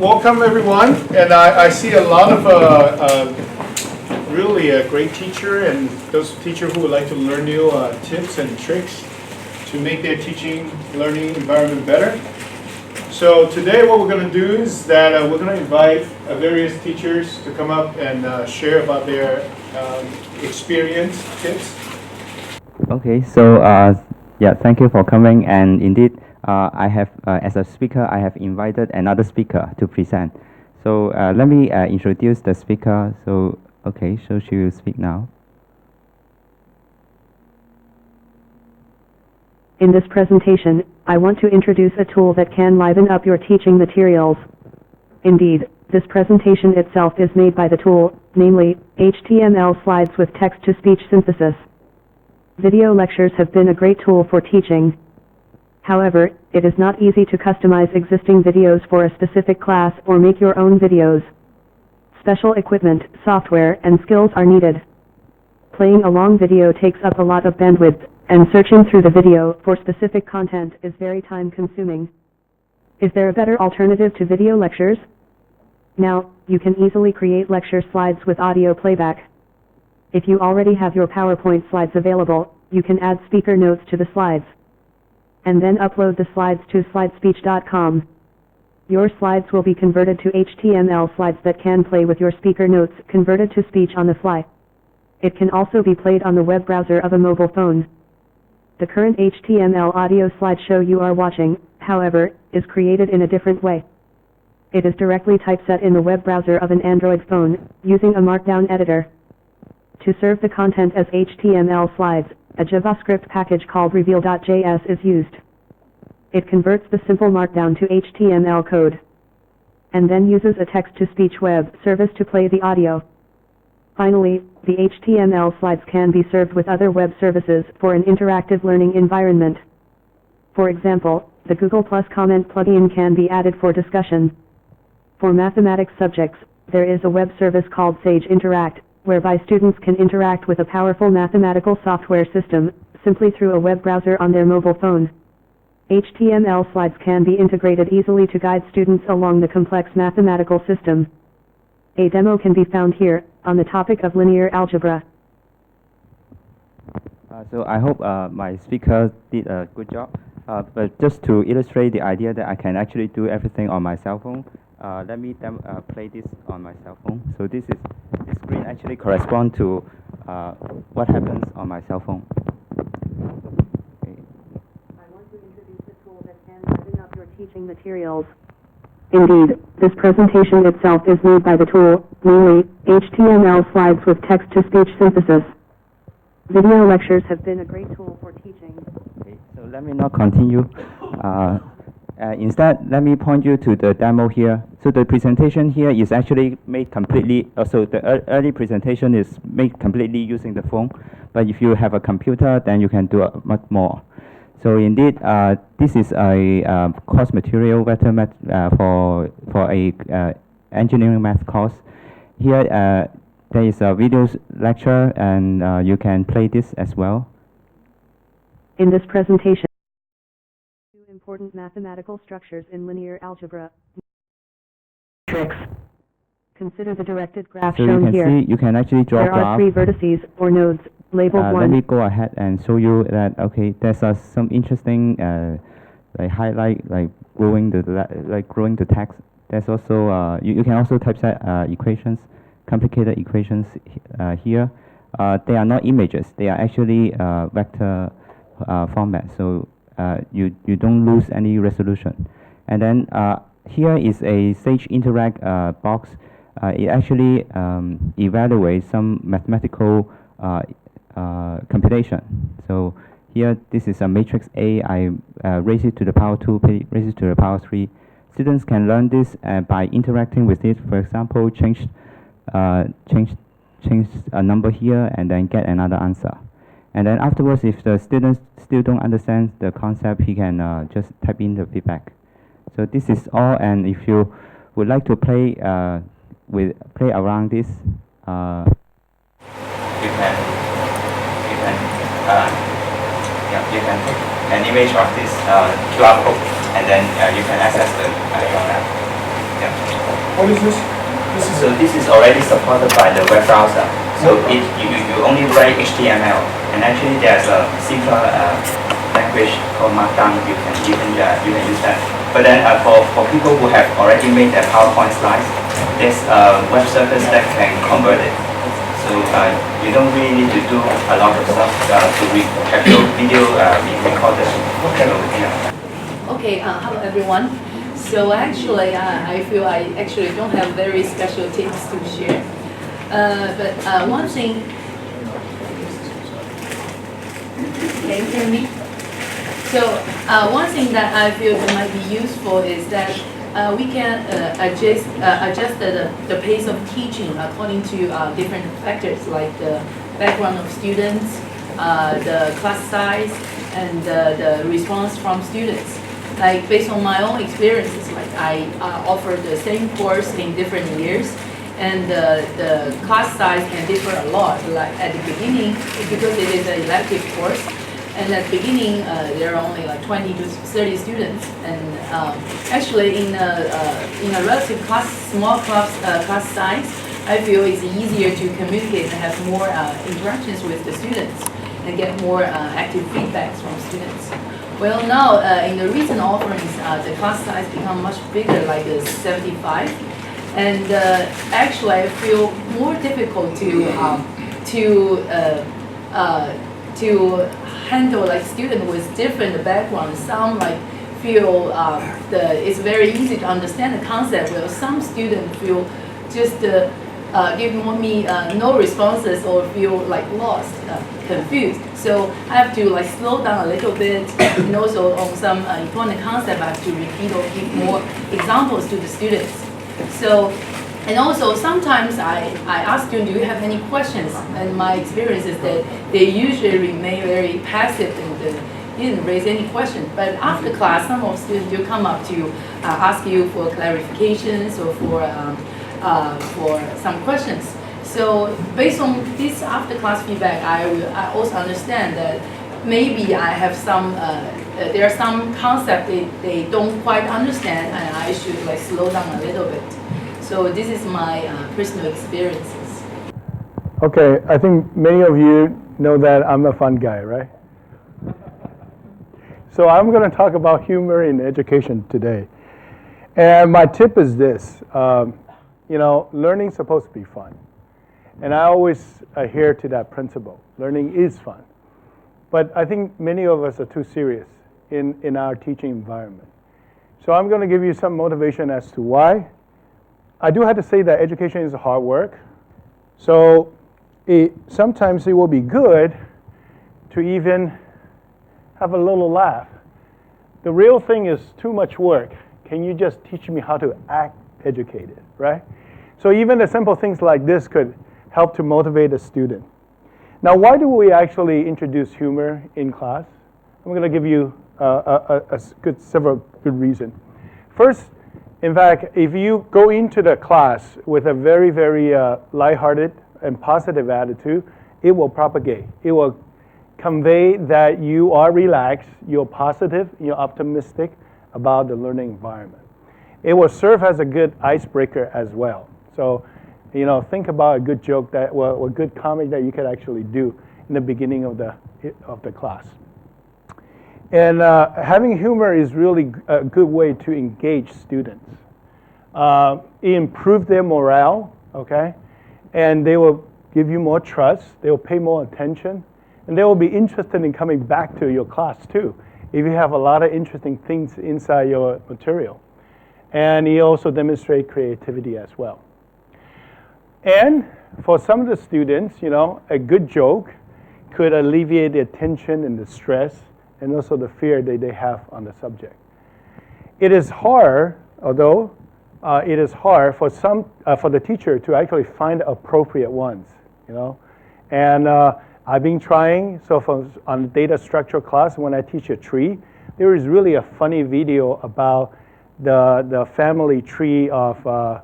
welcome everyone. And I see a lot of really a great teacher and those teachers who would like to learn new tips and tricks to make their teaching, learning environment better. So today what we're going to do is that we're going to invite various teachers to come up and share about their experience, tips. Okay, so yeah, thank you for coming. And indeed, I have, as a speaker, I have invited another speaker to present. So let me introduce the speaker. So, okay, so she will speak now. In this presentation, I want to introduce a tool that can liven up your teaching materials. Indeed, this presentation itself is made by the tool, namely, HTML slides with text-to-speech synthesis. Video lectures have been a great tool for teaching. However, it is not easy to customize existing videos for a specific class or make your own videos. Special equipment, software, and skills are needed. Playing a long video takes up a lot of bandwidth, and searching through the video for specific content is very time-consuming. Is there a better alternative to video lectures? Now, you can easily create lecture slides with audio playback. If you already have your PowerPoint slides available, you can add speaker notes to the slides, and then upload the slides to slidespeech.com. Your slides will be converted to HTML slides that can play with your speaker notes converted to speech on the fly. It can also be played on the web browser of a mobile phone. The current HTML audio slideshow you are watching, however, is created in a different way. It is directly typeset in the web browser of an Android phone, using a Markdown editor. To serve the content as HTML slides, a JavaScript package called Reveal.js is used. It converts the simple Markdown to HTML code, and then uses a text-to-speech web service to play the audio. Finally, the HTML slides can be served with other web services for an interactive learning environment. For example, the Google+ Comment plugin can be added for discussion. For mathematics subjects, there is a web service called Sage Interact, whereby students can interact with a powerful mathematical software system, simply through a web browser on their mobile phone. HTML slides can be integrated easily to guide students along the complex mathematical system. A demo can be found here, on the topic of linear algebra. So I hope my speaker did a good job. But just to illustrate the idea that I can actually do everything on my cell phone, let me play this on my cell phone. So this screen actually corresponds to what happens on my cell phone. Okay. I want to introduce a tool that can liven up your teaching materials. Indeed, this presentation itself is made by the tool, namely, HTML slides with text-to-speech synthesis. Video lectures have been a great tool for teaching. Okay, so let me not continue. Instead, let me point you to the demo here. So the presentation here is actually made completely, so the early presentation is made completely using the phone. But if you have a computer, then you can do much more. So indeed, this is a course material vector math for a engineering math course. Here, there is a video lecture, and you can play this as well. In this presentation, two important mathematical structures in linear algebra. Tricks. Consider the directed graph So shown you can here. see, you can actually draw There are graph. 3 vertices, or nodes, labeled 1. Let me go ahead and show you that, okay, there's some interesting like highlight, like growing the text. There's also, you can also typeset equations, complicated equations here. They are not images, they are actually vector format, so you don't lose any resolution. And then here is a Sage Interact box. It actually evaluates some mathematical computation. So here, this is a matrix A. I raise it to the power 2, raise it to the power 3. Students can learn this by interacting with it. For example, change a number here and then get another answer. And then afterwards, if the students still don't understand the concept, he can just type in the feedback. So this is all. And if you would like to play around this, you can take an image of this QR code, and then you can access the your map. Yeah. What is this? So this is already supported by the web browser. So you only write HTML, and actually there's a simpler language called Markdown. You can use that. But then for people who have already made their PowerPoint slides, there's a web service that can convert it. So you don't really need to do a lot of stuff to have your video recorded. Okay. So, yeah. Okay, hello everyone. So actually, I feel I actually don't have very special tips to share. But one thing, can you hear me? So one thing that I feel that might be useful is that we can adjust the pace of teaching according to different factors like the background of students, the class size, and the response from students. Like based on my own experiences, like I offer the same course in different years, and the class size can differ a lot. Like at the beginning, because it is an elective course, and at the beginning there are only like 20 to 30 students, and actually in a relative small class size, I feel it's easier to communicate and have more interactions with the students and get more active feedbacks from students. Well, now in the recent offerings, the class size become much bigger, like 75, and actually I feel more difficult to handle like students with different backgrounds. Some like feel it's very easy to understand the concept, while some students feel just give me no responses or feel like lost, confused. So I have to like slow down a little bit, and also on some important concept I have to repeat or give more examples to the students. So, and also sometimes I ask students, do you have any questions? And my experience is that they usually remain very passive and didn't raise any questions. But after class, some of students do come up to ask you for clarifications or for some questions. So based on this after-class feedback, I also understand that maybe I have some, there are some concepts they don't quite understand, and I should like slow down a little bit. So this is my personal experiences. Okay, I think many of you know that I'm a fun guy, right? So I'm going to talk about humor in education today. And my tip is this, you know, learning's supposed to be fun. And I always adhere to that principle. Learning is fun. But I think many of us are too serious in our teaching environment. So I'm going to give you some motivation as to why. I do have to say that education is hard work. So sometimes it will be good to even have a little laugh. The real thing is too much work. Can you just teach me how to act educated, right? So even the simple things like this could help to motivate a student. Now, why do we actually introduce humor in class? I'm going to give you several good reasons. First, in fact, if you go into the class with a very, very lighthearted and positive attitude, it will propagate. It will convey that you are relaxed, you're positive, you're optimistic about the learning environment. It will serve as a good icebreaker as well. So, you know, think about a good joke or a good comic that you could actually do in the beginning of the class. And having humor is really a good way to engage students. It improves their morale, okay? And they will give you more trust, they will pay more attention, and they will be interested in coming back to your class too, if you have a lot of interesting things inside your material. And it also demonstrates creativity as well. And for some of the students, you know, a good joke could alleviate the tension and the stress and also the fear that they have on the subject. It is hard, although it is hard for the teacher to actually find the appropriate ones, you know. And I've been trying, on the data structure class, when I teach a tree, there is really a funny video about the family tree of a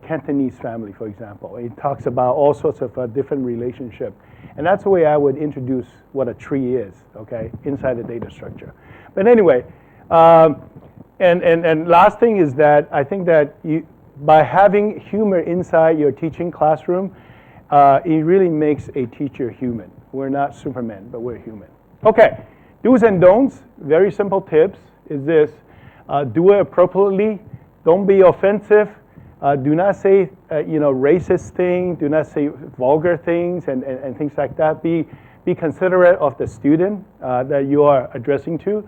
Cantonese family, for example. It talks about all sorts of different relationships. And that's the way I would introduce what a tree is, okay, inside the data structure. But anyway, And last thing is that I think that by having humor inside your teaching classroom, it really makes a teacher human. We're not Superman, but we're human. Okay, do's and don'ts, very simple tips is this. Do it appropriately. Don't be offensive. Do not say, racist things. Do not say vulgar things and things like that. Be considerate of the student that you are addressing to.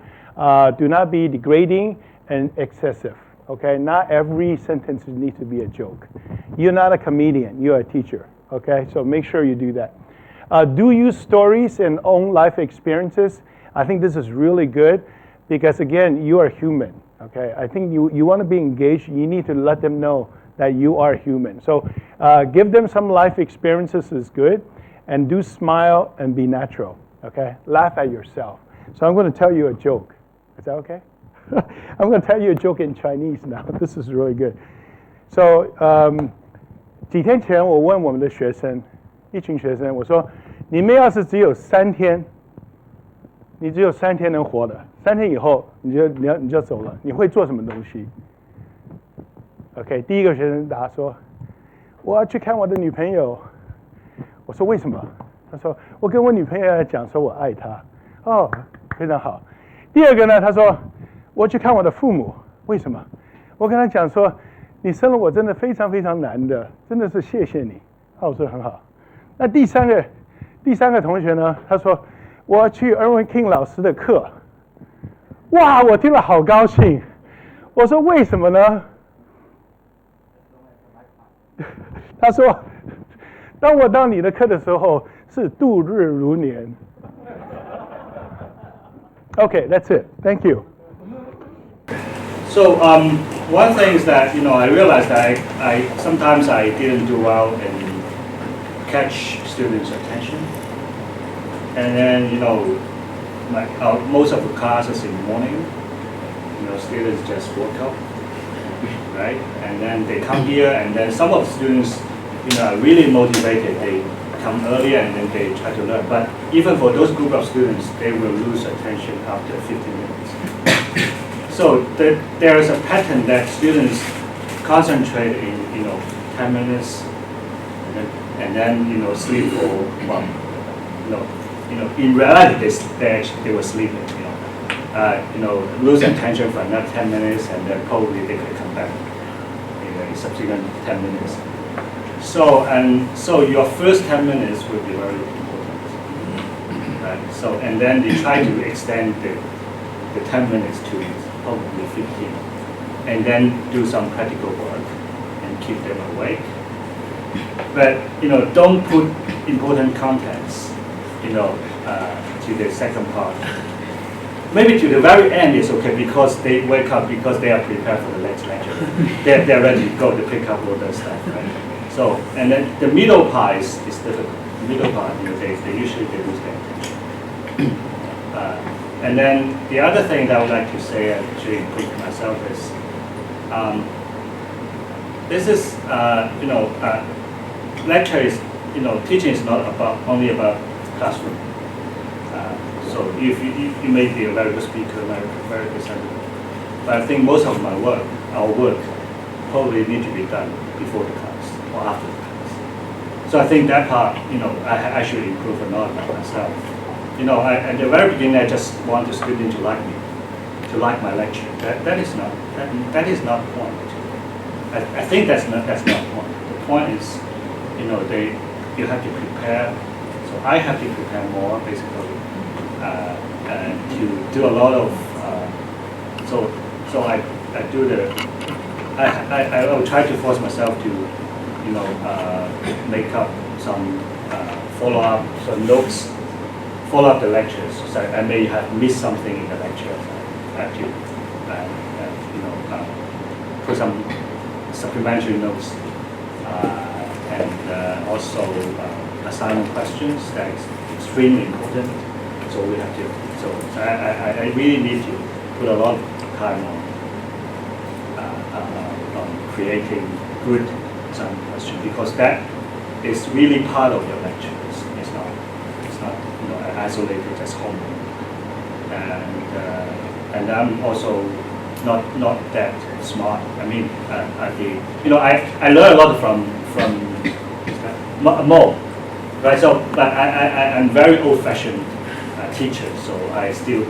Do not be degrading and excessive. Okay, not every sentence needs to be a joke. You're not a comedian. You're a teacher. Okay, so make sure you do that. Do use stories and own life experiences. I think this is really good because again, you are human. Okay, I think you want to be engaged. You need to let them know that you are human. So give them some life experiences is good, and do smile and be natural. Okay, laugh at yourself. So I'm going to tell you a joke. Is that okay? I'm going to tell you a joke in Chinese now. This is really good. So 几天前我问我们的学生，一群学生，我说你们要是只有3天，你只有3天能活的，3天以后你就走了，你会做什么东西 ？OK， 第一个学生答说，我要去看我的女朋友。我说为什么？他说我跟我女朋友讲说我爱她。哦，非常好。第二个呢，他说我去看我的父母，为什么？我跟他讲说，你生了我真的非常非常难的，真的是谢谢你。我说很好。那第三个同学呢，他说我要去 Irwin King 老师的课。哇，我听了好高兴。我说为什么呢？他说，当我到你的课的时候，是度日如年。Okay, that's it. Thank you. So one thing is that I realized that I sometimes I didn't do well in catch students' attention, and then most of the classes in the morning, students just woke up, right? And then they come here, and then some of the students are really motivated. They come earlier and then they try to learn. But even for those group of students, they will lose attention after 15 minutes. So there is a pattern that students concentrate in 10 minutes and then sleep for in reality they were sleeping. Lose attention for another 10 minutes and then probably they could come back in subsequent 10 minutes. So your first 10 minutes will be very important, right? So and then they try to extend the 10 minutes to probably 15, and then do some practical work and keep them awake. But don't put important contents, to the second part. Maybe to the very end is okay because they wake up because they are prepared for the next lecture. They're ready to go to pick up all that stuff, right? So, and then the middle part is difficult. The middle part, they usually lose their attention. And then the other thing that I would like to say, actually include myself, is this is, lecture is, teaching is not only about classroom. So if you may be a very good speaker, very good presenter, but I think most of our work, probably need to be done before the class or after the class. So I think that part, I should improve a lot about myself. At the very beginning, I just want the student to like me, to like my lecture. That is not the point. I think that's not the point. The point is, you have to prepare. So I have to prepare more, basically, and to do a lot of. So I do I will try to force myself to, make up some follow-up, some notes, follow up the lectures. So I may have missed something in the lecture. I have to, put some supplementary notes, and also assignment questions. That is extremely important. So we have to. So I really need to put a lot of time on creating good assignment questions because that is really part of your lecture. It's not isolated as homework. And I'm also not that smart. I mean, I learned a lot from Mo, right? So, but I'm very old-fashioned teacher, so I still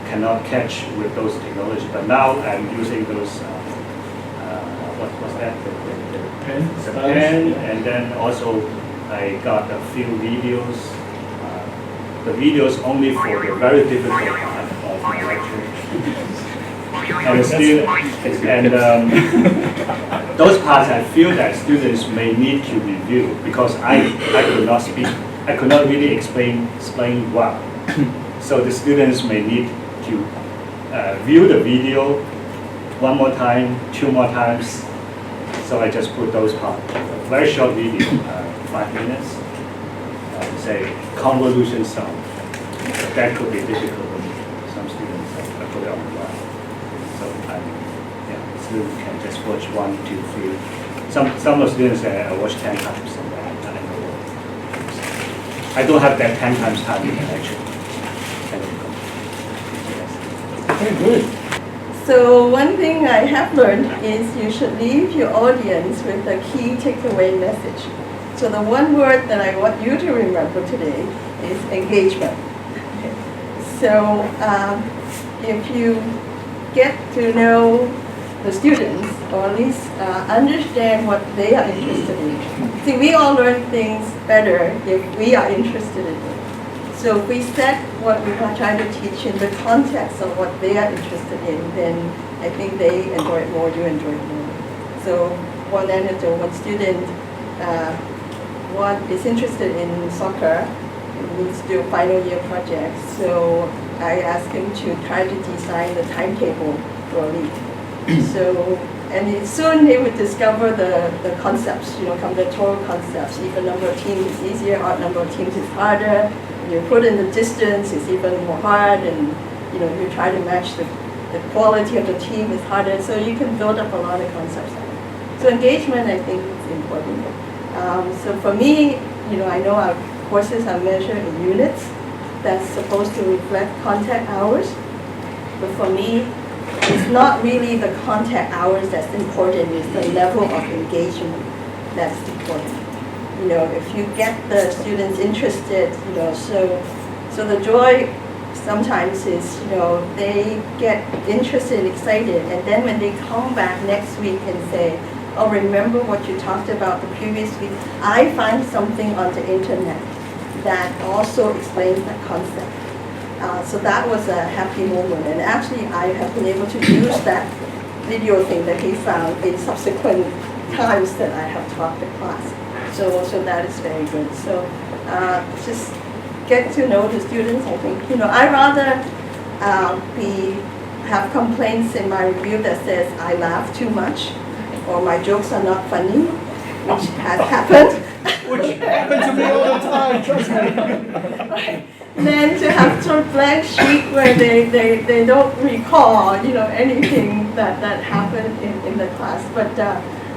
cannot catch with those technology. But now I'm using those. What's that? The pen, and then also I got a few videos. The videos only for the very difficult part of my lecture. And still, those parts I feel that students may need to review because I could not speak, I could not really explain well. So the students may need to view the video one more time, 2 more times. So I just put those parts. A very short video, 5 minutes. Say convolution sound. That could be difficult for some students. I put it on the line. So students can just watch 1, 2, 3. Some of the students watch 10 times. So I don't have that 10 times time in the lecture. Okay, good. So one thing I have learned is you should leave your audience with a key takeaway message. So the one word that I want you to remember today is engagement. Okay. So if you get to know the students, or at least understand what they are interested in. See, we all learn things better if we are interested in it. So if we set what we are trying to teach in the context of what they are interested in, then I think they enjoy it more, you enjoy it more. So one student is interested in soccer and needs to do a final year project. So I asked him to try to design the timetable for a league. Soon he would discover the concepts, combinatorial concepts. Even number of teams is easier, odd number of teams is harder. You put in the distance, it's even more hard, and you try to match the quality of the team is harder. So you can build up a lot of concepts. So engagement, I think, is important. So for me, I know our courses are measured in units. That's supposed to reflect contact hours. But for me, it's not really the contact hours that's important, it's the level of engagement that's important. If you get the students interested, so the joy sometimes is, they get interested and excited, and then when they come back next week and say, oh, remember what you talked about the previous week, I find something on the internet that also explains that concept. So that was a happy moment, and actually I have been able to use that video thing that he found in subsequent times that I have taught the class. So that is very good. So just get to know the students. I think I rather have complaints in my review that says I laugh too much or my jokes are not funny, which has happened. Which happens to me all the time, trust me. Then to have sort of blank sheet where they don't recall anything that happened in the class. But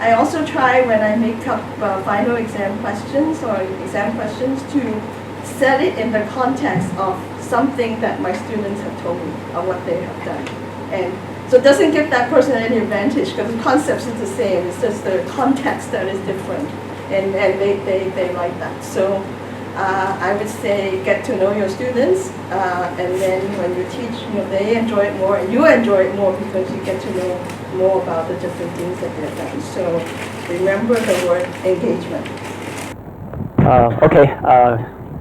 I also try when I make up final exam questions or exam questions to set it in the context of something that my students have told me or what they have done. And so it doesn't give that person any advantage because the concepts is the same, it's just the context that is different. And they like that. So I would say get to know your students, and then when you teach, they enjoy it more, and you enjoy it more because you get to know more about the different things that they've done. So remember the word engagement.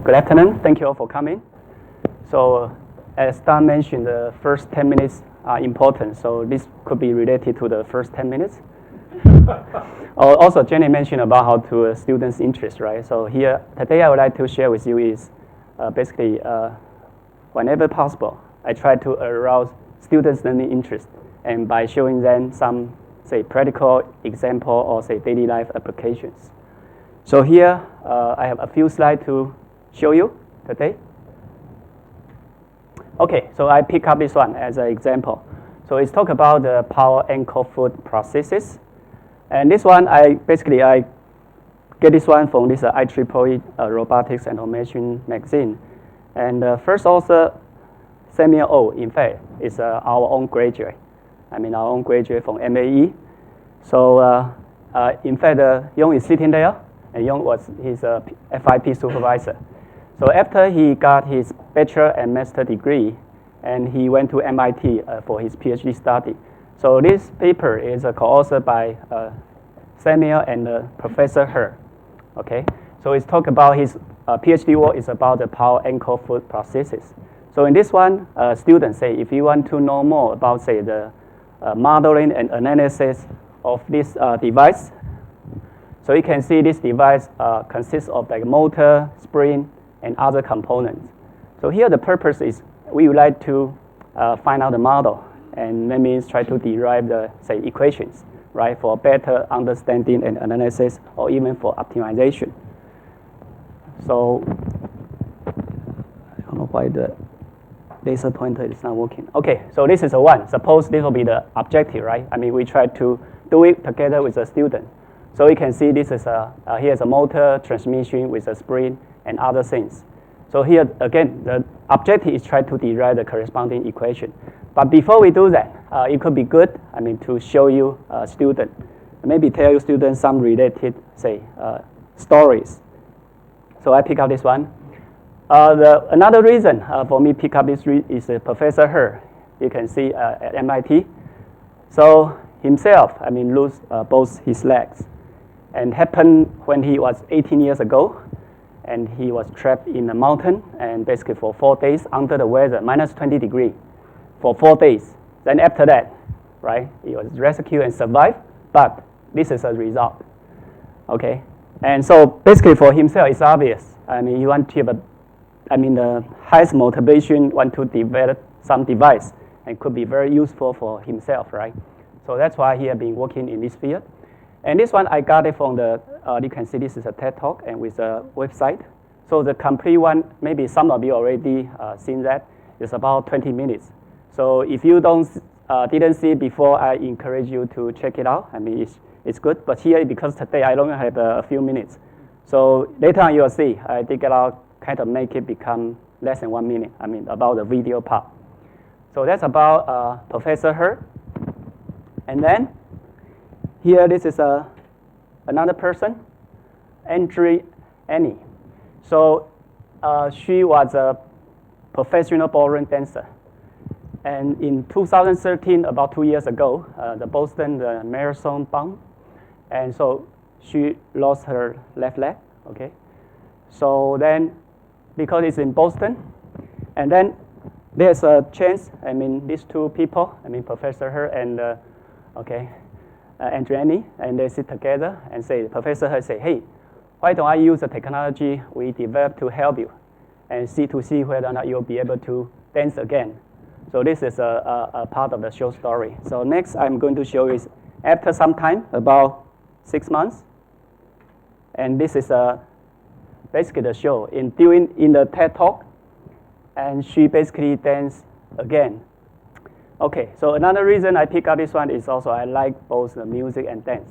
Good afternoon. Thank you all for coming. So as Dan mentioned, the first 10 minutes are important. So this could be related to the first 10 minutes. Also, Jenny mentioned about how to students' interest, right? So here, today I would like to share with you is basically whenever possible, I try to arouse students' learning interest, and by showing them some, say, practical example or say daily life applications. So here, I have a few slides to show you today. Okay, so I pick up this one as an example. So it's talk about the power and cold food processes. And this one, I get this one from this IEEE Robotics and Automation magazine. And first author, Samuel O, in fact, is our own graduate. I mean, our own graduate from MAE. So in fact, Yong is sitting there, and Yong was his FIP supervisor. So after he got his bachelor and master degree, and he went to MIT for his PhD study. So this paper is co-authored by Samuel and Professor He. Okay, so it's talk about his PhD work is about the power anchor food processes. So in this one, students say if you want to know more about say the modeling and analysis of this device, so you can see this device consists of like motor, spring, and other components. So here the purpose is we would like to find out the model, and that means try to derive the say equations, right, for better understanding and analysis, or even for optimization. So I don't know why the laser pointer is not working. Okay, so this is a one. Suppose this will be the objective, right? I mean, we try to do it together with a student. So you can see this is here's a motor, transmission with a spring, and other things. So here, again, the objective is try to derive the corresponding equation. But before we do that, it could be good, I mean, to show you student, maybe tell you students some related, say, stories. So I pick up this one. Another reason for me pick up this is Professor He. You can see at MIT. So himself, I mean, lose both his legs. And happened when he was 18 years ago. And he was trapped in a mountain and basically for 4 days under the weather, minus 20 degrees, for 4 days. Then after that, right, he was rescued and survived, but this is a result, okay? And so basically for himself, it's obvious. I mean, you want to have the highest motivation, want to develop some device and could be very useful for himself, right? So that's why he has been working in this field. And this one, I got it from the, you can see this is a TED Talk and with a website. So the complete one, maybe some of you already seen that, it's about 20 minutes. So if you didn't see it before, I encourage you to check it out. I mean, it's good, but here, because today I only have a few minutes. So later on you'll see, I dig it out, kind of make it become less than 1 minute, I mean, about the video part. So that's about Professor He. And then, here, this is another person, Andrea Annie. So she was a professional ballroom dancer. And in 2013, about 2 years ago, the Boston Marathon bombed. And so she lost her left leg, okay? So then, because it's in Boston, and then there's a chance, I mean, these two people, I mean, Professor He and, Andrea Annie, and they sit together and say, Professor He say, hey, why don't I use the technology we developed to help you and see whether or not you'll be able to dance again. So this is a part of the show story. So next I'm going to show is after some time, about 6 months, and this is basically the show. In the TED Talk, and she basically danced again. Okay, so another reason I pick up this one is also I like both the music and dance.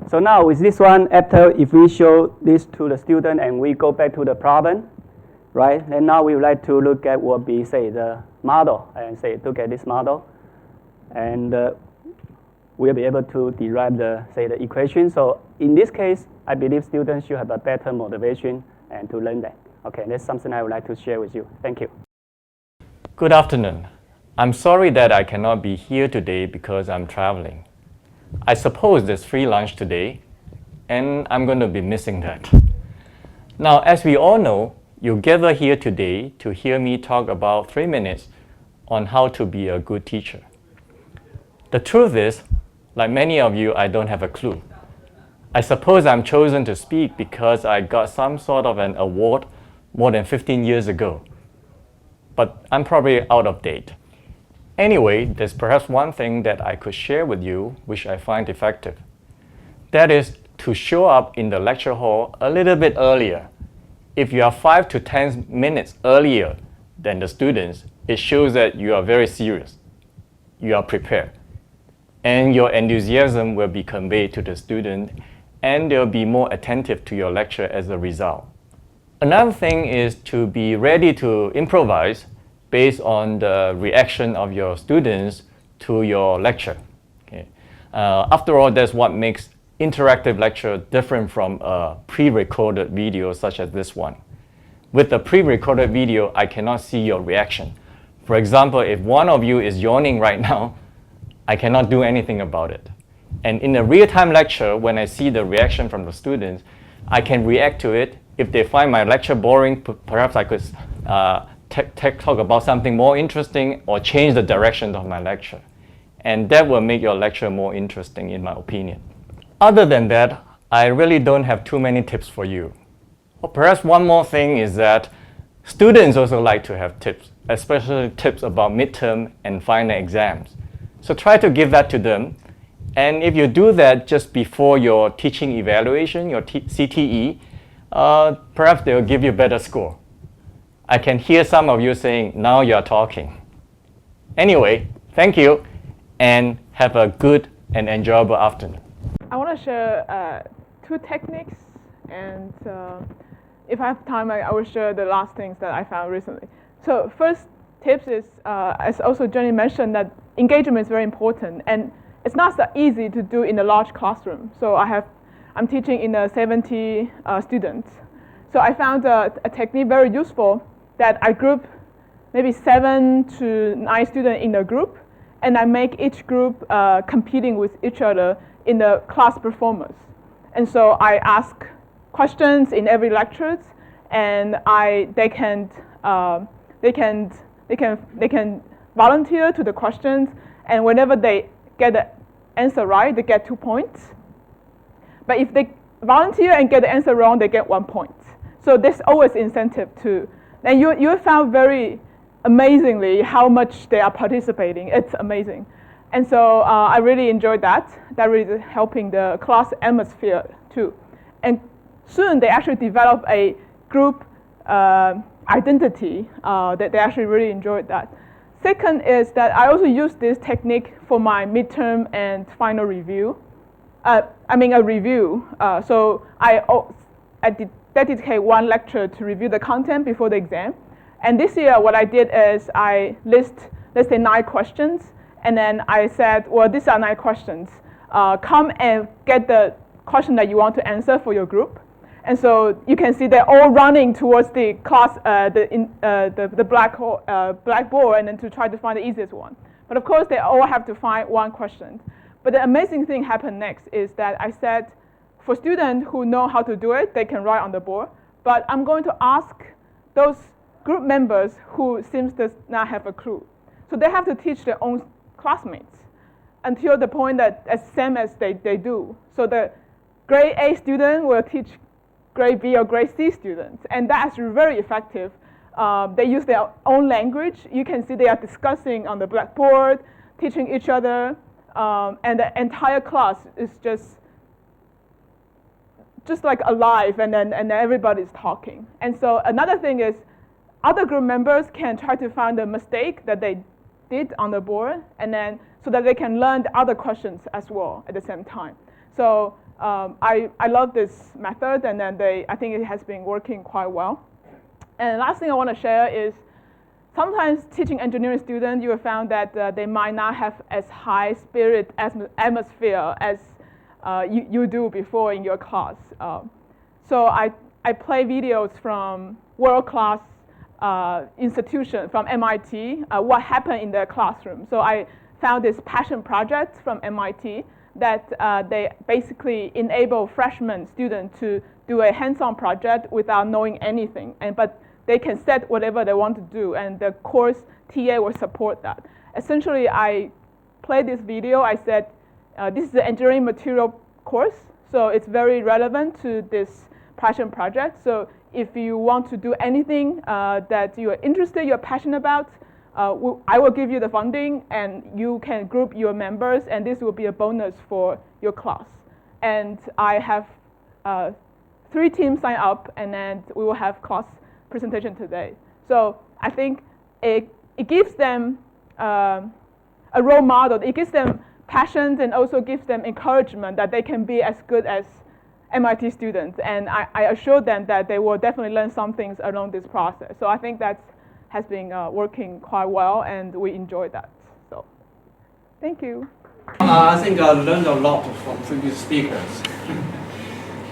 So now with this one, after if we show this to the student and we go back to the problem, right? Then now we would like to look at what be say the model and say look at this model, and we'll be able to derive the equation. So in this case, I believe students should have a better motivation and to learn that. Okay, that's something I would like to share with you. Thank you. Good afternoon. I'm sorry that I cannot be here today because I'm traveling. I suppose there's free lunch today, and I'm going to be missing that. Now, as we all know, you gather here today to hear me talk about 3 minutes on how to be a good teacher. The truth is, like many of you, I don't have a clue. I suppose I'm chosen to speak because I got some sort of an award more than 15 years ago. But I'm probably out of date. Anyway, there's perhaps one thing that I could share with you which I find effective. That is to show up in the lecture hall a little bit earlier. If you are 5 to 10 minutes earlier than the students, it shows that you are very serious. You are prepared. And your enthusiasm will be conveyed to the student, and they'll be more attentive to your lecture as a result. Another thing is to be ready to improvise based on the reaction of your students to your lecture. Okay? After all, that's what makes interactive lecture different from a pre-recorded video such as this one. With a pre-recorded video, I cannot see your reaction. For example, if one of you is yawning right now, I cannot do anything about it. And in a real-time lecture, when I see the reaction from the students, I can react to it. If they find my lecture boring, perhaps I could talk about something more interesting or change the direction of my lecture. And that will make your lecture more interesting, in my opinion. Other than that, I really don't have too many tips for you. Or perhaps one more thing is that students also like to have tips, especially tips about midterm and final exams. So try to give that to them. And if you do that just before your teaching evaluation, your CTE, perhaps they'll give you a better score. I can hear some of you saying, now you're talking. Anyway, thank you, and have a good and enjoyable afternoon. I want to share 2 techniques, and if I have time, I will share the last things that I found recently. So first tips is, as also Jenny mentioned, that engagement is very important, and it's not so easy to do in a large classroom. So I'm teaching in 70 students. So I found a technique very useful that I group maybe 7 to 9 students in a group, and I make each group competing with each other in the class performance. And so I ask questions in every lecture, and they can volunteer to the questions, and whenever they get the answer right, they get 2 points. But if they volunteer and get the answer wrong, they get 1 point. So there's always incentive to, and you found very amazingly how much they are participating. It's amazing. And so I really enjoyed that. That really is helping the class atmosphere too. And soon they actually develop a group identity that they actually really enjoyed that. Second is that I also use this technique for my midterm and final review. A review. So I dedicate 1 lecture to review the content before the exam. And this year, what I did is I list, let's say, 9 questions. And then I said, well, these are 9 questions. Come and get the question that you want to answer for your group. And so you can see they're all running towards the class, the blackboard, and then to try to find the easiest one. But of course, they all have to find 1 question. But the amazing thing happened next is that I said, for students who know how to do it, they can write on the board. But I'm going to ask those group members who seems to not have a clue. So they have to teach their own classmates until the point that as same as they do. So the grade A student will teach grade B or grade C students, and that's very effective. They use their own language. You can see they are discussing on the blackboard, teaching each other, and the entire class is just like alive, and then everybody's talking. And so another thing is, other group members can try to find the mistake that they did on the board, and then so that they can learn the other questions as well at the same time. So I love this method, and then I think it has been working quite well. And the last thing I want to share is, sometimes teaching engineering students, you have found that they might not have as high spirit atmosphere as you do before in your class. So I play videos from world-class institution, from MIT, what happened in their classroom. So I found this passion project from MIT that they basically enable freshman students to do a hands-on project without knowing anything, but they can set whatever they want to do, and the course TA will support that. Essentially, I played this video. I said, this is an engineering material course, so it's very relevant to this passion project. So if you want to do anything that you are interested, you're passionate about, I will give you the funding, and you can group your members, and this will be a bonus for your class. And I have 3 teams sign up, and then we will have class presentation today. So I think it gives them a role model. It gives them passion, and also gives them encouragement that they can be as good as MIT students. And I assure them that they will definitely learn some things along this process. So I think that has been working quite well, and we enjoy that. So Thank you. I think I learned a lot from previous speakers.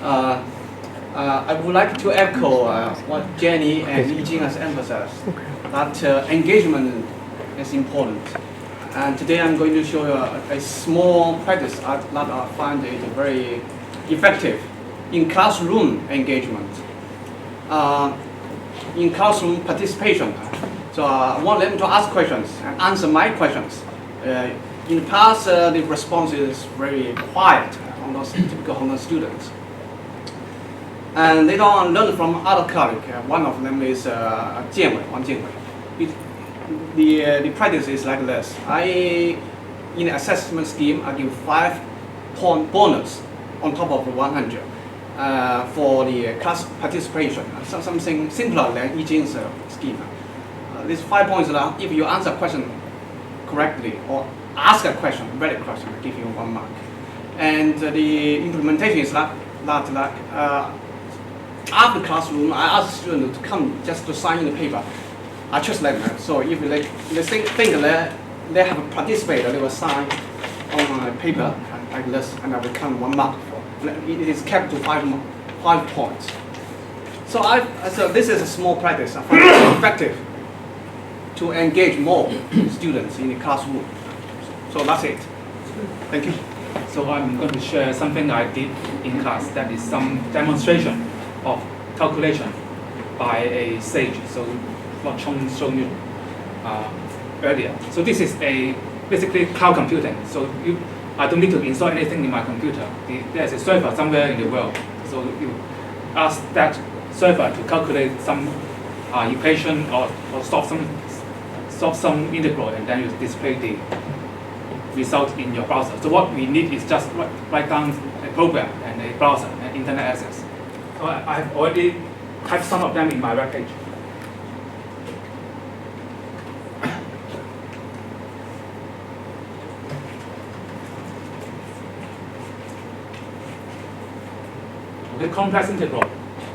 I would like to echo what Jenny and Yijing has emphasized, that engagement is important. And today I'm going to show you a small practice that I find it very effective in classroom engagement, in classroom participation. So I want them to ask questions and answer my questions. In the past, the response is very quiet on those typical Hong students. And they don't learn from other colleagues. One of them is Jianwei, Wang Jianwei. The practice is like this. In the assessment scheme, I give 5-point bonus on top of the 100 for the class participation. Something simpler than Yijing's scheme. These 5 points are if you answer a question correctly or ask a question, valid question, I give you 1 mark. And the implementation is after classroom, I ask students to come just to sign in the paper. I trust them. So if they think that they have participated, they will sign on a paper like this, and I will count 1 mark for. It is kept to 5 points. So this is a small practice. I find it effective to engage more students in the classroom. So that's it. Thank you. So I'm going to share something I did in class. That is some demonstration of calculation by a sage. So what Chong showed you earlier. So this is basically cloud computing. So I don't need to install anything in my computer. There's a server somewhere in the world. So you ask that server to calculate some equation or solve some integral, and then you display the result in your browser. So what we need is just write down a program and a browser and internet access. So I've already typed some of them in my web page. The complex integral,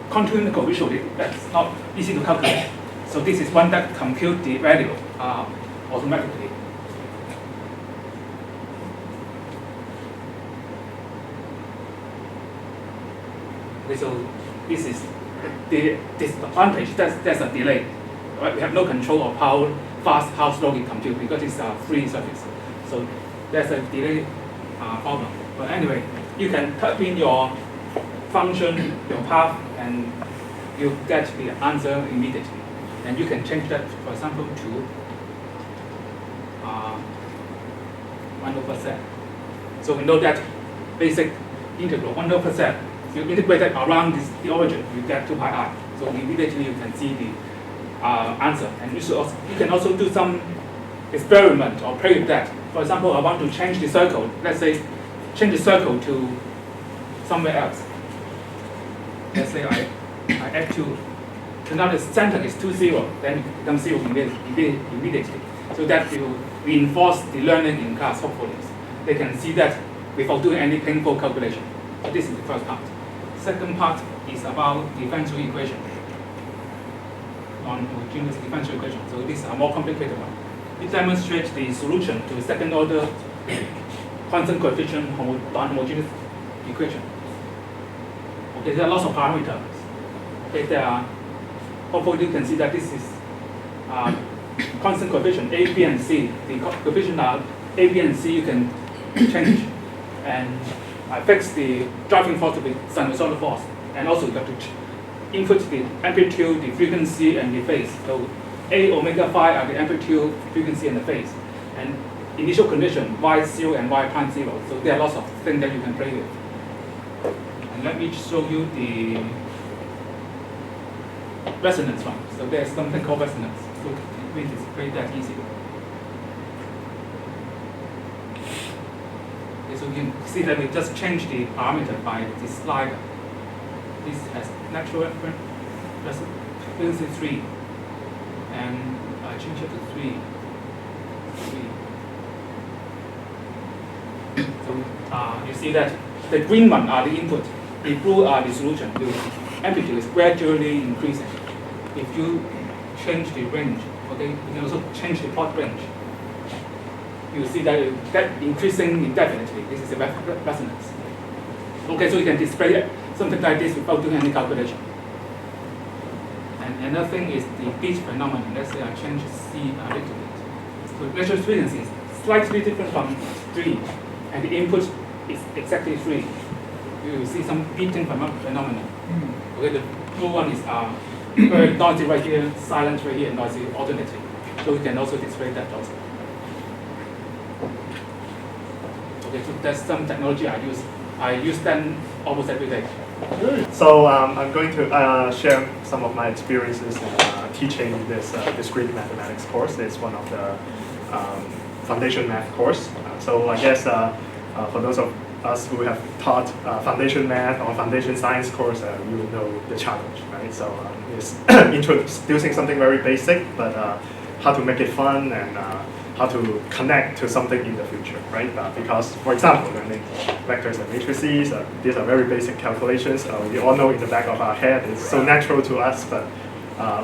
contour integral visually, that's not easy to calculate. So this is one that computes the value automatically. Okay, so this is the disadvantage. There's a delay. Right? We have no control of how fast, how slow it computes because it's a free surface. So there's a delay problem. But anyway, you can type in your function, your path, and you get the answer immediately. And you can change that, for example, to 100%. So we know that basic integral 100%. You integrate it around the origin, you get 2 pi r. So immediately you can see the answer. And you can also do some experiment or play with that. For example, I want to change the circle. Let's say change the circle to somewhere else. Let's say I add 2. So now the center is 2, 0, then it becomes 0 immediately. So that will reinforce the learning in class, hopefully. They can see that without doing any painful calculation. So this is the first part. Second part is about differential equation. Non-homogeneous differential equation. So this is a more complicated one. It demonstrates the solution to second order constant coefficient non-homogeneous equation. Okay, there are lots of parameters. Okay, there are, hopefully you can see that this is constant coefficient A, B, and C. The coefficient are A, B, and C you can change. And I fix the driving force to be sinusoidal force. And also you have to input the amplitude, the frequency, and the phase. So A, omega phi are the amplitude, frequency, and the phase. And initial condition, Y0 and Y prime 0. So there are lots of things that you can play with. And let me show you the resonance one. So there's something called resonance. So we display that easy. Okay, so you can see that we just changed the parameter by this slider. This has natural frequency 3. And I change it to 3. So you see that the green one are the input, the blue are the solution. The amplitude is gradually increasing. If you change the range, okay, you can also change the plot range. you see that increasing indefinitely. This is a resonance. Okay, so you can display something like this without doing any calculation. And another thing is the pitch phenomenon. Let's say I change C a little bit. So natural frequency is slightly different from 3, and the input is exactly 3. You see some beating phenomenon. Okay, the blue one is very noisy right here, silent right here, and noisy alternately. So we can also display that also. Okay, so that's some technology I use. I use them almost every day. So I'm going to share some of my experiences in teaching this discrete mathematics course. It's one of the foundation math course. So I guess for those of us who have taught foundation math or foundation science course, you will know the challenge, right? So it's introducing something very basic, but how to make it fun and how to connect to something in the future, right? Because, for example, learning vectors and matrices, these are very basic calculations. We all know in the back of our head, it's so natural to us, but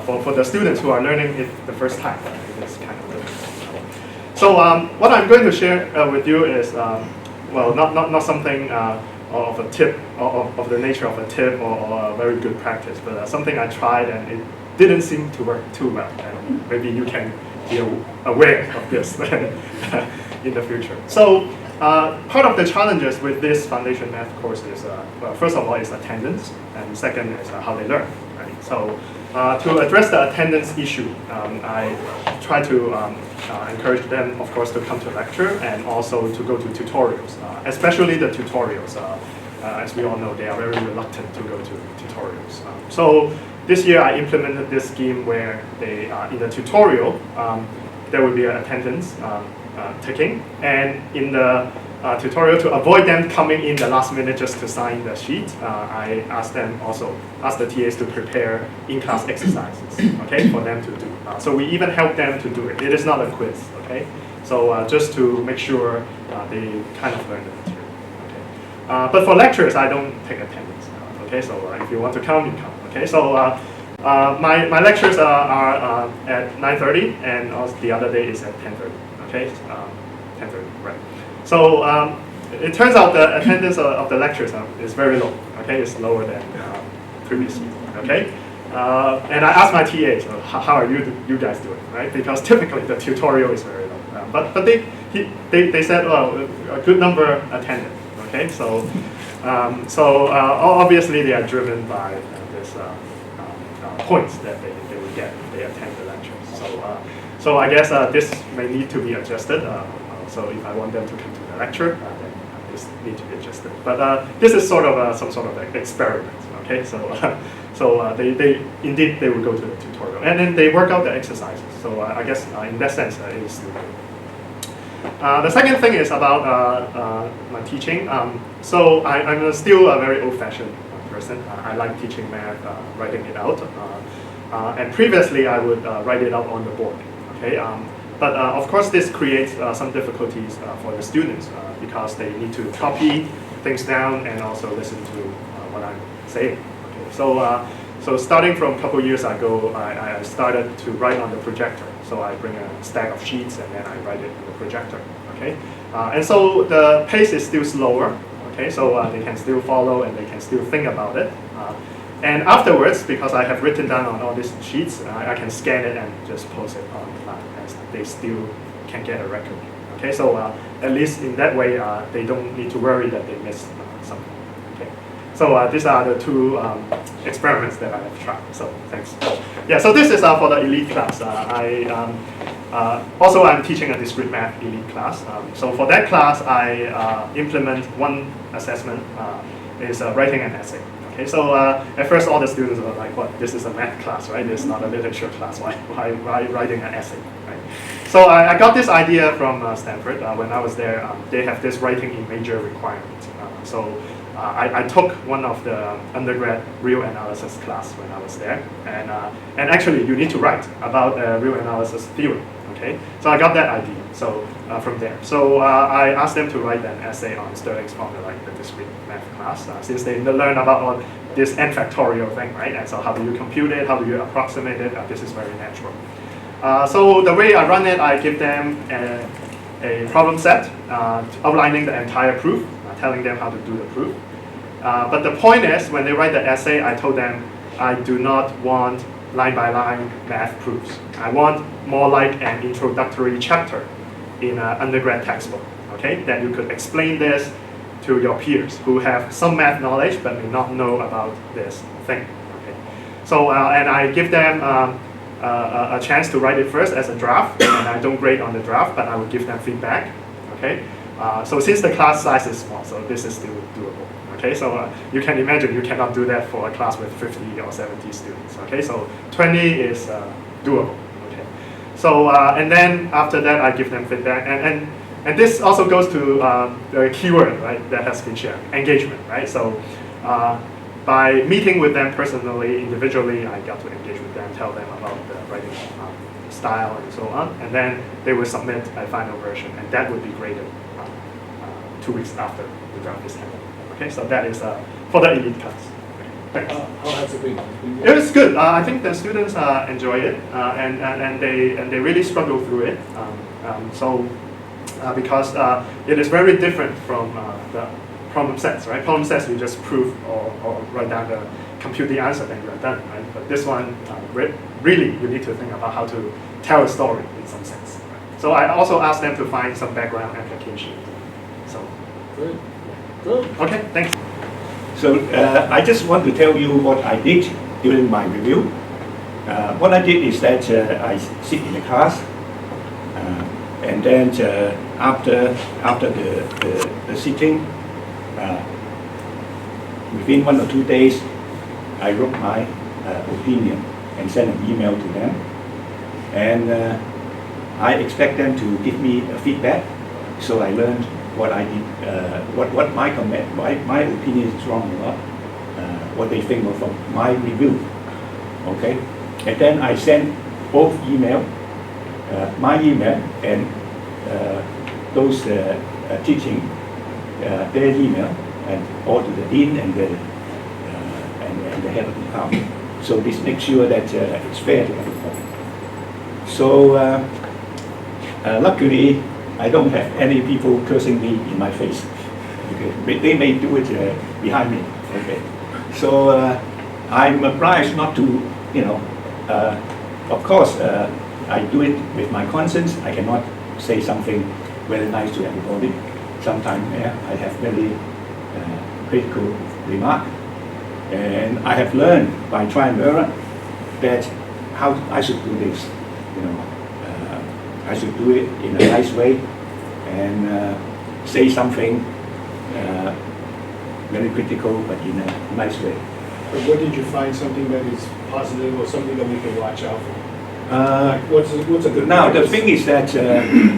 for the students who are learning it the first time, it is kind of difficult. So what I'm going to share with you is, well, not something of a tip, of the nature of a tip or a very good practice, but something I tried and it didn't seem to work too well. And maybe you can be aware of this in the future. So part of the challenges with this foundation math course is, well, first of all, is attendance, and second is how they learn. Right? So to address the attendance issue, I try to encourage them, of course, to come to lecture and also to go to tutorials, especially the tutorials. As we all know, they are very reluctant to go to tutorials. So this year I implemented this scheme where they, in the tutorial, there will be an attendance taking, and in the tutorial, to avoid them coming in the last minute just to sign the sheet, I asked the TAs to prepare in-class exercises, okay, for them to do. So we even help them to do it. It is not a quiz, okay? So just to make sure they kind of learn the material, okay? But for lectures, I don't take attendance, okay? So if you want to come, you come, okay? So my lectures are at 9:30, and also the other day is at 10:30, okay? 10:30, right? So it turns out the attendance of the lectures is very low, okay? It's lower than previous year, okay? And I asked my TAs, how are you guys doing, right? Because typically the tutorial is very low. But they said, well, a good number attended, okay? So obviously they are driven by this points that they will get if they attend the lectures. So I guess this may need to be adjusted. So if I want them to come to the lecture, then this need to be adjusted. But this is sort of some sort of experiment, okay? So they indeed they will go to the tutorial, and then they work out the exercises. So I guess in that sense, it is still good. The second thing is about my teaching. So I'm still a very old-fashioned person. I like teaching math, writing it out, and previously I would write it out on the board, okay? But of course, this creates some difficulties for the students because they need to copy things down and also listen to what I'm saying. Okay. So starting from a couple years ago, I started to write on the projector. So I bring a stack of sheets and then I write it on the projector. Okay. And so the pace is still slower. Okay. So they can still follow and they can still think about it. And afterwards, because I have written down on all these sheets, I can scan it and just post it online. They still can get a record. Okay, so at least in that way, they don't need to worry that they missed something. Okay, so these are the two experiments that I have tried. So thanks. Yeah, so this is for the elite class. Also I'm teaching a discrete math elite class. So for that class, I implement one assessment is writing an essay. Okay, so at first all the students were like, what, this is a math class, right? This is not a literature class, why writing an essay, right? So I got this idea from Stanford. When I was there, they have this writing in major requirement. So I took one of the undergrad real analysis class when I was there. And actually you need to write about real analysis theory, okay? So I got that idea from there. So I asked them to write an essay on Stirling's formula, like the discrete math class, since they learn about all this n factorial thing, right? And so how do you compute it? How do you approximate it? This is very natural. So the way I run it, I give them a problem set outlining the entire proof, telling them how to do the proof. But the point is, when they write the essay, I told them I do not want line-by-line math proofs. I want more like an introductory chapter in an undergrad textbook, okay? That you could explain this to your peers who have some math knowledge but may not know about this thing, okay? So, and I give them a chance to write it first as a draft, and I don't grade on the draft, but I will give them feedback, okay? So since the class size is small, so this is still doable. Okay, so you can imagine you cannot do that for a class with 50 or 70 students. Okay, so 20 is doable. Okay, so and then after that I give them feedback, and this also goes to the keyword, right, that has been shared, engagement, right? So by meeting with them personally, individually, I got to engage with them, tell them about the writing style and so on, and then they will submit a final version, and that would be graded 2 weeks after the draft is handled. Okay, so that is for the elite class. Thanks. How has it been? It was good. I think the students enjoy it, and they really struggle through it. Because it is very different from the problem sets, right? Problem sets you just prove or write down the compute the answer, then you are done, right? But this one, really, you need to think about how to tell a story in some sense. So I also asked them to find some background application. So. Good. Good. Okay, thanks. So I just want to tell you what I did during my review. What I did is that I sit in the class, and then after the sitting, within 1 or 2 days, I wrote my opinion and sent an email to them. And I expect them to give me a feedback, so I learned what I did, what my comment, my opinion is wrong or not, what they think of my review. Okay, and then I send both email, my email and those teaching their email, and all to the dean and the head of the department. So this makes sure that it's fair to everybody. So luckily, I don't have any people cursing me in my face. Okay. They may do it behind me. Okay. So I'm obliged not to, of course, I do it with my conscience. I cannot say something very nice to everybody. Sometimes I have very critical remark. And I have learned by try and error that how I should do this. I should do it in a nice way and say something very critical, but in a nice way. But what did you find something that is positive or something that we can watch out for? What's a good Now, practice? the thing is that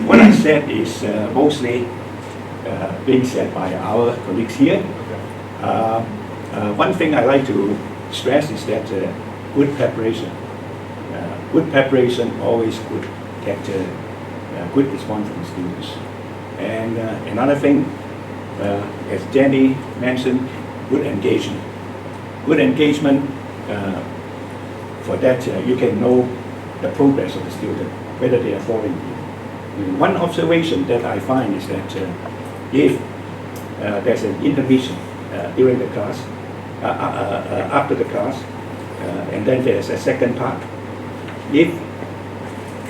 what I said is mostly being said by our colleagues here. Okay. One thing I like to stress is that good preparation. Good preparation always would get good response from students. And another thing, as Jenny mentioned, good engagement. Good engagement, for that you can know the progress of the student, whether they are following you. One observation that I find is that if there's an intermission during the class, after the class, and then there's a second part, if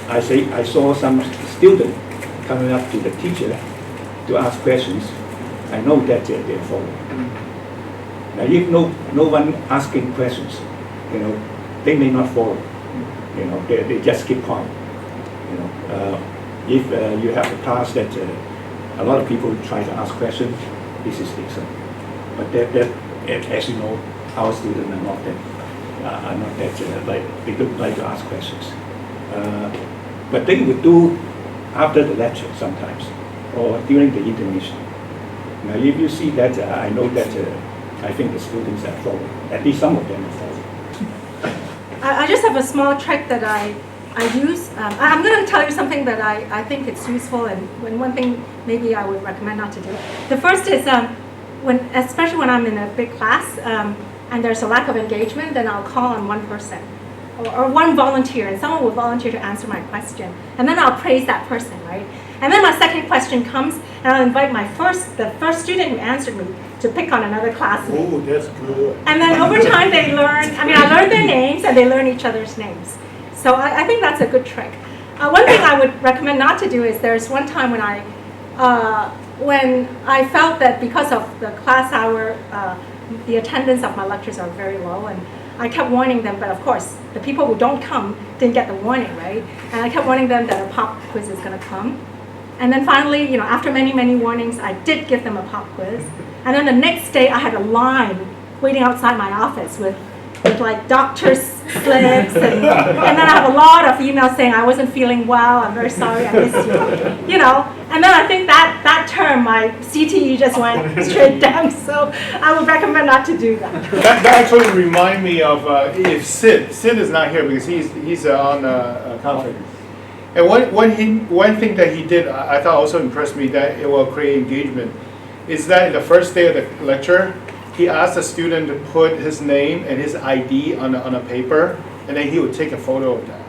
I saw some student coming up to the teacher to ask questions, I know that they're following. Now, if no one asking questions, they may not follow. They just keep quiet. If you have a class that a lot of people try to ask questions, this is excellent. But as you know, our students are not that they don't like to ask questions. But they would do after the lecture sometimes, or during the intermission. Now, if you see that, I know that I think the students are following. At least some of them are following. I just have a small trick that I use. I'm going to tell you something that I think it's useful, and one thing maybe I would recommend not to do. The first is, especially when I'm in a big class and there's a lack of engagement, then I'll call on one person or one volunteer, and someone will volunteer to answer my question, and then I'll praise that person, right? And then my second question comes, and I'll invite the first student who answered me to pick on another classmate. Oh, that's good. And then over time they learn, I learned their names and they learn each other's names. So I think that's a good trick. One thing I would recommend not to do is there's one time when I felt that because of the class hour, the attendance of my lectures are very low, and I kept warning them, but of course, the people who don't come didn't get the warning, right? And I kept warning them that a pop quiz is going to come. And then finally, after many, many warnings, I did give them a pop quiz. And then the next day, I had a line waiting outside my office with like doctor's slips, and then I have a lot of emails saying I wasn't feeling well, I'm very sorry, I missed you, And then I think that term, my CTE just went straight down, so I would recommend not to do that. That actually remind me of if Sid is not here because he's on a conference. And one thing that he did, I thought also impressed me that it will create engagement, is that the first day of the lecture, he asked the student to put his name and his ID on a paper, and then he would take a photo of that.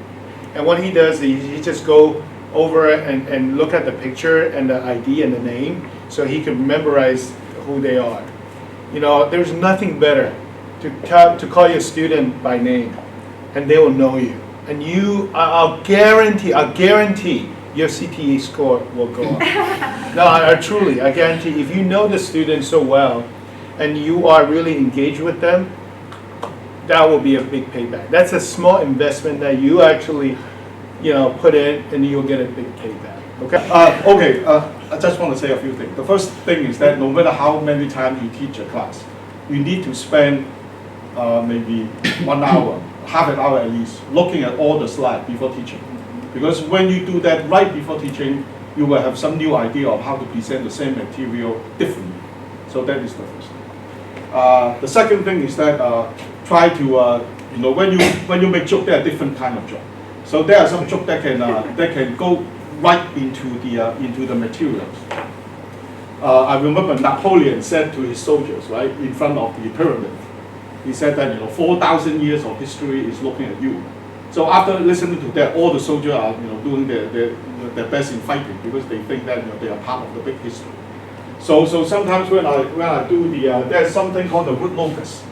And what he does, he just go over and look at the picture and the ID and the name, so he can memorize who they are. There's nothing better to call your student by name, and they will know you. And I'll guarantee your CTE score will go up. No, I guarantee, if you know the student so well, and you are really engaged with them, that will be a big payback. That's a small investment that you actually, put in, and you'll get a big payback. Okay. I just want to say a few things. The first thing is that no matter how many times you teach a class, you need to spend maybe 1 hour, half an hour at least, looking at all the slides before teaching. Because when you do that right before teaching, you will have some new idea of how to present the same material differently. So that is the first thing. The second thing is that try to when you make joke, there are different kind of joke. So there are some joke that can go right into the materials. I remember Napoleon said to his soldiers, right, in front of the pyramid, he said that 4,000 years of history is looking at you. So after listening to that, all the soldiers are doing their best in fighting because they think that they are part of the big history. So sometimes when I do there's something called the root locus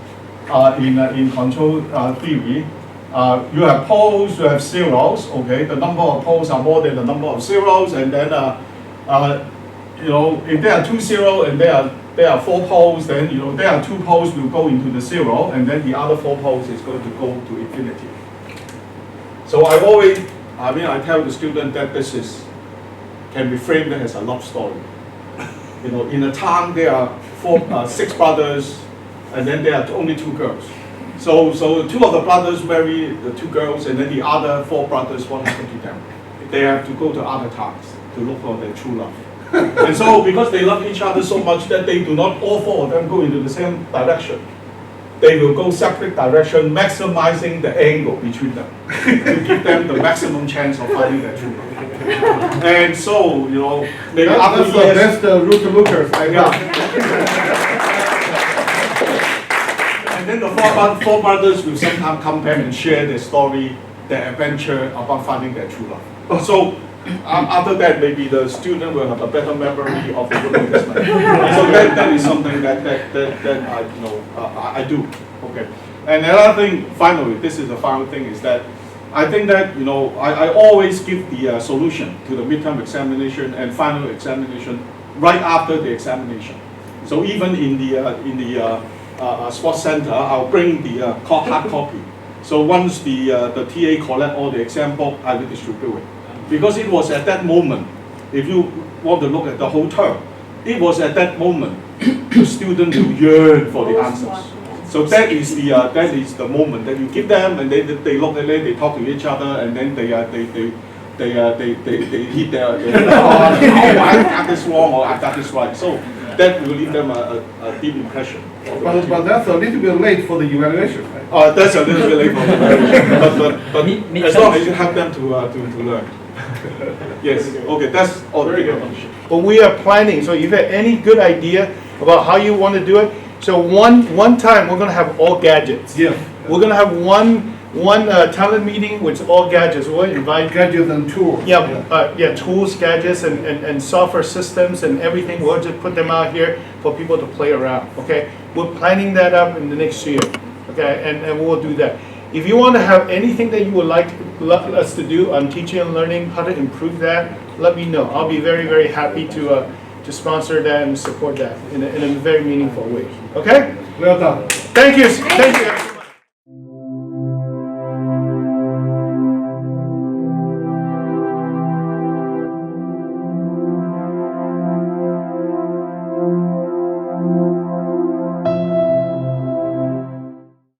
in control theory. You have poles, you have zeros. Okay, the number of poles are more than the number of zeros, and then if there are 2 zeros and there are 4 poles, then there are 2 poles will go into the zero, and then the other 4 poles is going to go to infinity. So I tell the student that this can be framed as a love story. In a town there are 6 brothers, and then there are only 2 girls. So 2 of the brothers marry the 2 girls, and then the other 4 brothers, what happened to them? They have to go to other towns to look for their true love. And so because they love each other so much that they do not all 4 of them go into the same direction, they will go separate direction, maximizing the angle between them to give them the maximum chance of finding their true love. And so, maybe after years... That's the root lookers. And then the 4 brothers will sometimes come back and share their story, their adventure about finding their true love. So after that, maybe the student will have a better memory of the root locus. So that is something that I do. Okay. And another thing, finally, this is the final thing, is that I think that I always give the solution to the midterm examination and final examination right after the examination. So even in the sports center, I'll bring the hard copy. So once the TA collect all the exam book, I will distribute it. Because it was at that moment, if you want to look at the whole term, it was at that moment the student will yearn for the answers. So that is the moment that you give them, and they look at it, they talk to each other, and then they hit their oh, I got this wrong or I got this right. So that will leave them a deep impression. But that's a little bit late for the evaluation, right? That's a little bit late for the evaluation. But as long as you help them to learn. Yes. Okay. That's all. Very good. When we are planning, so if you have any good idea about how you want to do it, so one time we're going to have all gadgets. Yeah. We're going to have one one talent meeting with all gadgets. We'll invite Gadget and tools. yeah, tools, gadgets, and software systems and everything. We'll just put them out here for people to play around. Okay, we're planning that up in the next year. Okay, and we'll do that. If you want to have anything that you would like us to do on teaching and learning, how to improve that, let me know. I'll be very, very happy to sponsor that and support that in a very meaningful way. Okay? Well done. Thank you. Thank you.